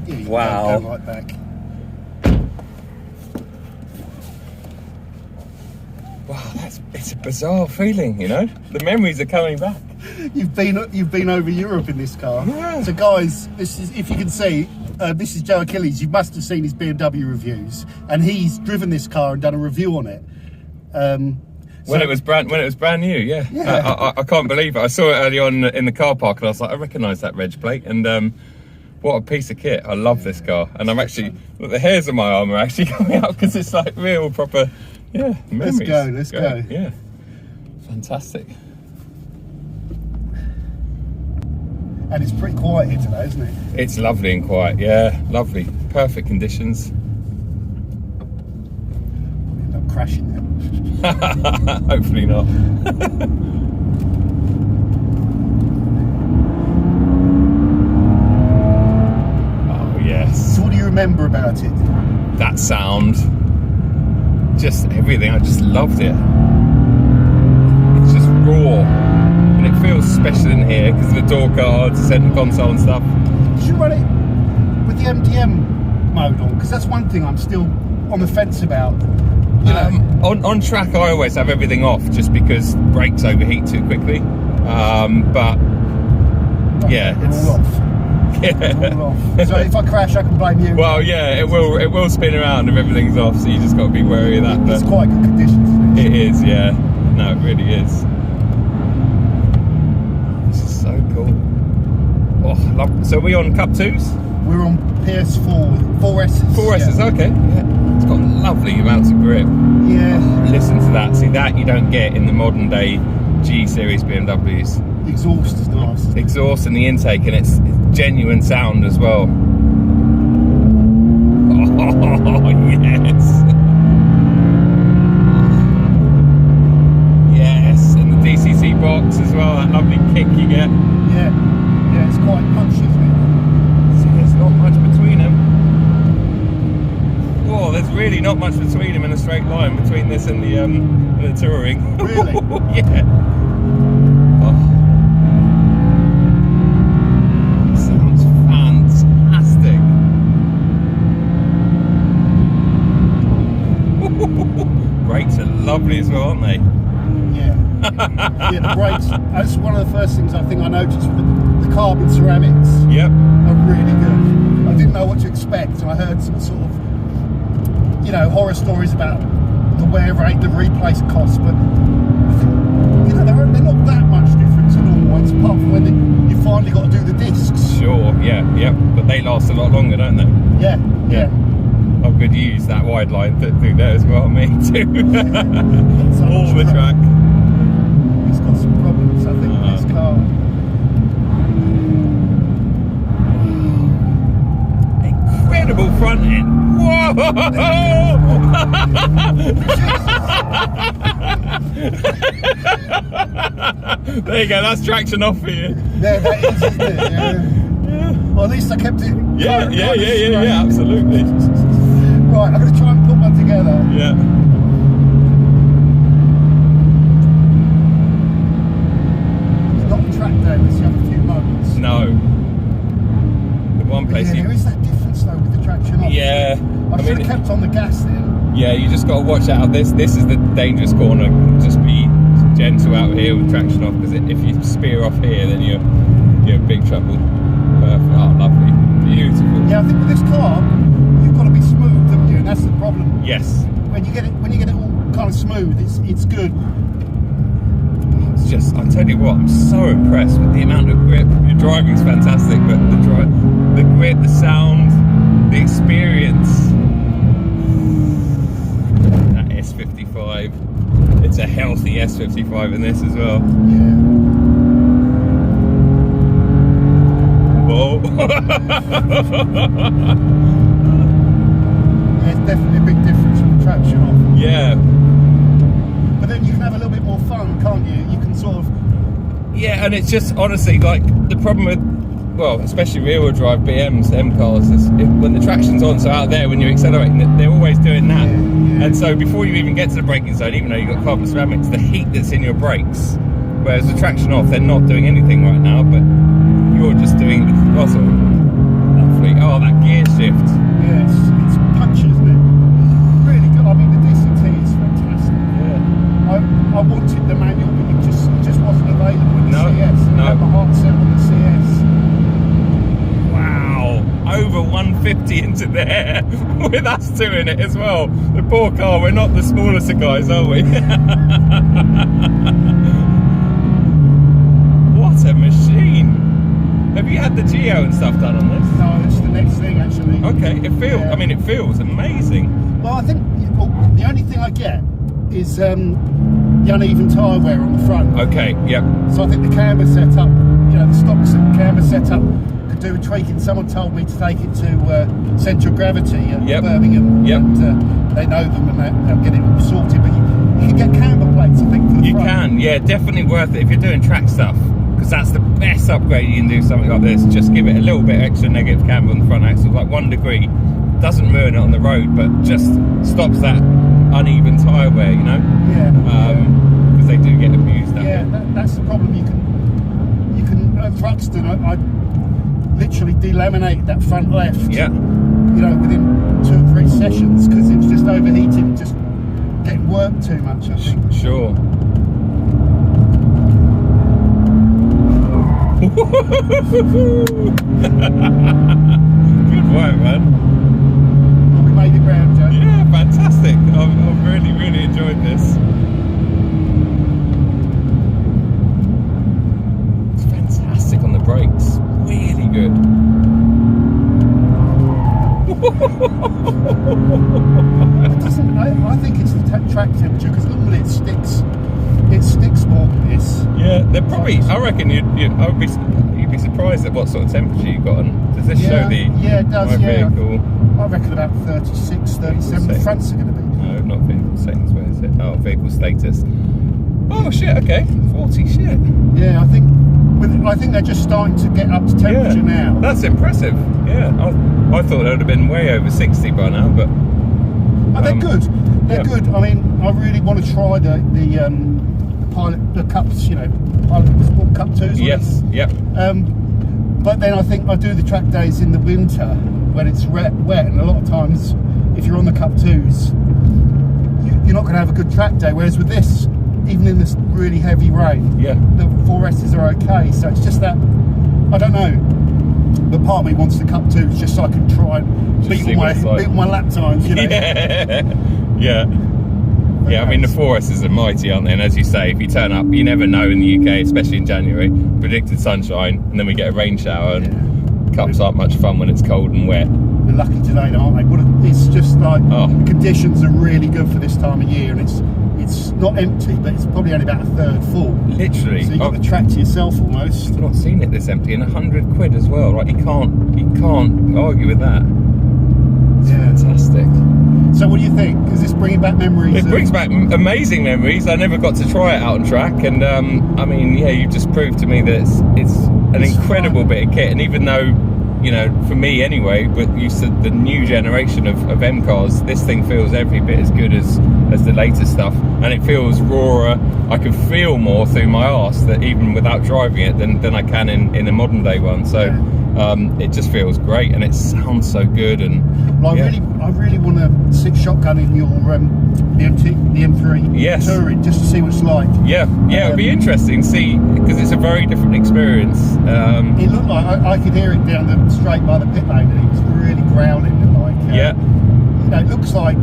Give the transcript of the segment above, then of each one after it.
Yeah, wow. Go right back. Wow, it's a bizarre feeling, you know? The memories are coming back. You've been over Europe in this car. Yeah. So guys, this is, if you can see, this is Joe Achilles. You must have seen his BMW reviews, and he's driven this car and done a review on it. When it was brand new, yeah. I can't believe it. I saw it early on in the car park, and I was like, I recognise that reg plate. And what a piece of kit! I love this car, and I'm actually, look, the hairs on my arm are actually coming out because it's like real proper, yeah. Memories. Let's go. Yeah, fantastic. And it's pretty quiet here today, isn't it? It's lovely and quiet. Yeah, lovely, perfect conditions. We'll end up crashing there. Hopefully not. Oh yes. So what do you remember about it? That sound, just everything. I just loved it. It's just raw, and it feels special in here because of the door cards, the center console and stuff. Did you run it with the MDM mode on? Because that's one thing I'm still on the fence about. You know, on track, I always have everything off just because brakes overheat too quickly. But yeah, they're all off. Yeah. They're all off. So if I crash, I can blame you. Well, yeah, it will spin around if everyththing's off, so you just got to be wary of that. It's quite good conditions, isn't it? It is, yeah. No, it really is. This is so cool. Oh, so are we on Cup 2s? We're on PS4, 4Ss. 4Ss, yeah. okay. Yeah. It's got lovely amounts of grip. Yeah. Oh, listen to that. See, that you don't get in the modern day G series BMWs. The exhaust is nice. Exhaust and the intake, and it's genuine sound as well. Oh, yes. Yes, and the DCC box as well, that lovely kick you get. Yeah. Yeah, it's quite punchy, isn't it? See, there's not much between them. Oh, there's really not much between them in a straight line between this and the Touring. Really? Yeah. Oh. Sounds fantastic. Brakes are lovely as well, aren't they? Yeah. Yeah, the brakes. That's one of the first things I think I noticed with the carbon ceramics. Yep. Are really good. I didn't know what to expect, and I heard some sort of, you know, horror stories about the wear rate, the replace cost, but I think, you know, they're not that much different to normal ones, apart from when you finally got to do the discs. Sure, yeah, yep. But they last a lot longer, don't they? Yeah, yeah. I've good use that wide line through there as well, me too. So all the track. It's got some problems, I think, with this car. Incredible front end. Whoa! There you go, that's traction off for you. Yeah, that is, isn't it? Yeah. Well, at least I kept it. Yeah, absolutely. Right, I'm going to try and put one together. Yeah. It's not track day, let's have a few moments. No. The one place Yeah, there is that difference though with the traction off. Yeah. I should have kept on the gas then. Yeah, you just got to watch out. This is the dangerous corner. Just be gentle out here with traction off, because if you spear off here, then you're in big trouble. Perfect. Oh, lovely, beautiful. Yeah, I think with this car, you've got to be smooth, haven't you? And that's the problem. Yes. When you get it all kind of smooth, it's good. It's just, I tell you what, I'm so impressed with the amount of grip. Your driving's fantastic, but the grip, the sound, the experience. That S55. It's a healthy S55 in this as well. Yeah. Whoa. There's definitely a big difference from the traction off. Yeah. But then you can have a little bit more fun, can't you? You can sort of... Yeah, and it's just, honestly, like, the problem with, well, especially rear-wheel drive BMs, M cars, is when the traction's on, so out there, when you're accelerating, they're always doing that. Yeah. And so before you even get to the braking zone, even though you've got carbon ceramics, the heat that's in your brakes, whereas the traction off, they're not doing anything right now, but you're just doing it with the throttle. Lovely. Oh, that gear 50 into there with us doing it as well. The poor car, we're not the smallest of guys, are we? What a machine. Have you had the Geo and stuff done on this? No, it's the next thing actually. Okay, it feels, Yeah. I mean, it feels amazing. Well, I think the only thing I get is the uneven tyre wear on the front. Okay, yep. So I think the camber setup, you know, the stock camber setup could do with tweaking. Someone told me to take it to Centre of Gravity at Birmingham, and they know them and they'll get it all sorted. But you can get camber plates, I think, for the front. You can, yeah, definitely worth it if you're doing track stuff, because that's the best upgrade you can do something like this. Just give it a little bit extra negative camber on the front axle, like 1 degree. Doesn't ruin it on the road, but just stops that uneven tyre wear, you know? Yeah. Because they do get abused. Yeah, that's the problem. You can at Thruxton, I literally delaminated that front left. Yeah. You know, within 2 or 3 sessions because it was just overheating, just getting worked too much, I think. Sure. Good work, man. We made it round, Joe. Yeah, fantastic. I've really, really enjoyed this. It's fantastic on the brakes. Really good. It doesn't, I think it's the track temperature because normally it sticks more than this. Yeah, they're probably. I reckon you'd be surprised at what sort of temperature you got on. Does this show the yeah, it does, my yeah. vehicle? I reckon about 36, 37. The fronts are going to be. No, not vehicle settings. Where is it? Oh, vehicle status. Oh shit. Okay, 40. Shit. Yeah, I think they're just starting to get up to temperature now. That's impressive. Yeah, I thought they would have been way over 60 by now, but. Oh, they're good. They're good. I mean, I really want to try the pilot, the cups, you know, pilot sport cup 2s. Yes. Yep. But then I think I do the track days in the winter when it's wet, and a lot of times, if you're on the cup 2s, you're not going to have a good track day. Whereas with this, even in this really heavy rain, the 4Ss are okay. So it's just that, I don't know. But part of me wants the cup 2s just so I can try and beat all my lap times, you know. Yeah. Yeah, I mean the 4Ss are mighty, aren't they? And as you say, if you turn up, you never know in the UK, especially in January, predicted sunshine, and then we get a rain shower, and cups aren't much fun when it's cold and wet. We're lucky today, aren't they? It's just like the conditions are really good for this time of year, and it's not empty, but it's probably only about a third full. Literally. So you've got the track to yourself almost. I've not seen it this empty, and 100 quid as well. Right, you can't argue with that. It's fantastic. So what do you think? Is this bringing back memories? It brings back amazing memories. I never got to try it out on track, and I mean, yeah, you just proved to me that it's an incredible bit of kit. And even though, you know, for me anyway, but you said the new generation of M cars, this thing feels every bit as good as the latest stuff, and it feels rawer. I can feel more through my arse that even without driving it than I can in a modern day one. So. It just feels great, and it sounds so good. And well, I really want to sit shotgun in your the M3 Touring just to see what it's like. Yeah, it would be interesting to see, because it's a very different experience. It looked like I could hear it down the straight by the pit lane, and it was really growling and like you know, it looks like a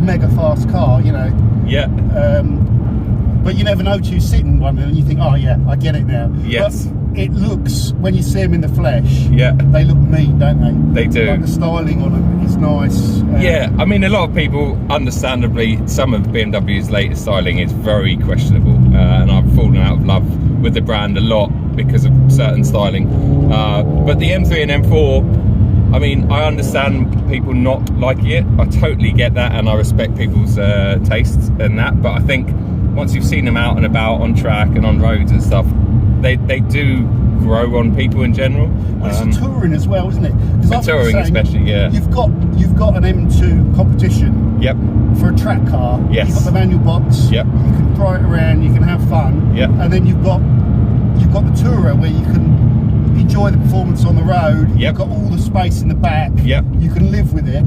mega fast car, you know. But you never know till you sit in one and you think, oh yeah, I get it now. Yes. But it looks, when you see them in the flesh, they look mean, don't they? They do. Like the styling on them is nice. I mean, a lot of people, understandably, some of BMW's latest styling is very questionable, and I've fallen out of love with the brand a lot because of certain styling. But the M3 and M4, I mean, I understand people not liking it. I totally get that, and I respect people's tastes and that. But I think once you've seen them out and about on track and on roads and stuff, they do grow on people in general. Well, it's a touring as well, isn't it? The touring, especially, You've got an M2 competition. For a track car. Yes. You've got the manual box. Yep. You can throw it around. You can have fun. Yep. And then you've got the tourer where you can enjoy the performance on the road. Yep. You've got all the space in the back. Yep. You can live with it,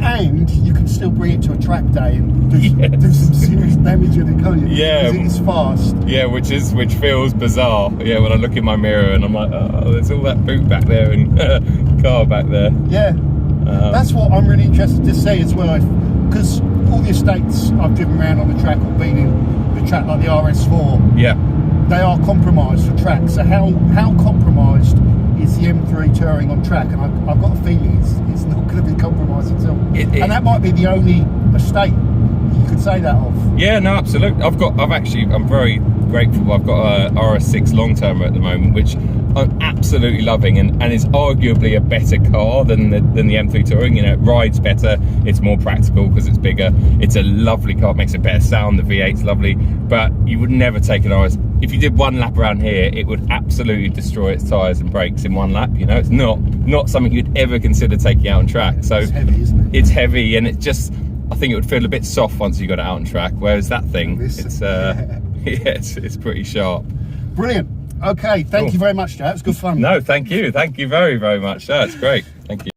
and you can still bring it to a track day and do some serious damage with it, can't you? Yeah. Because it is fast. Yeah, which feels bizarre. Yeah, when I look in my mirror and I'm like, oh, there's all that boot back there and car back there. Yeah. That's what I'm really interested to see as well, because all the estates I've driven around on the track or been in the track, like the RS4, Yeah. they are compromised for track. So how compromised is the M3 Touring on track? And I've got a feeling it's not going to be compromised at all. And that might be the only estate you could say that of. Yeah, no, absolutely. I'm very grateful. I've got a RS6 long termer at the moment, which I'm absolutely loving, and is arguably a better car than the M3 Touring. You know, it rides better, it's more practical because it's bigger. It's a lovely car, it makes a better sound. The V8's lovely, but you would never take an RS. If you did one lap around here, it would absolutely destroy its tyres and brakes in one lap. You know, it's not something you'd ever consider taking out on track. So it's heavy, isn't it? It's heavy, and it just, I think it would feel a bit soft once you got it out on track. Whereas that thing, it's it's pretty sharp. Brilliant. Okay, thank you very much, Joe. It was good fun. No, thank you very, very much. That's great. Thank you.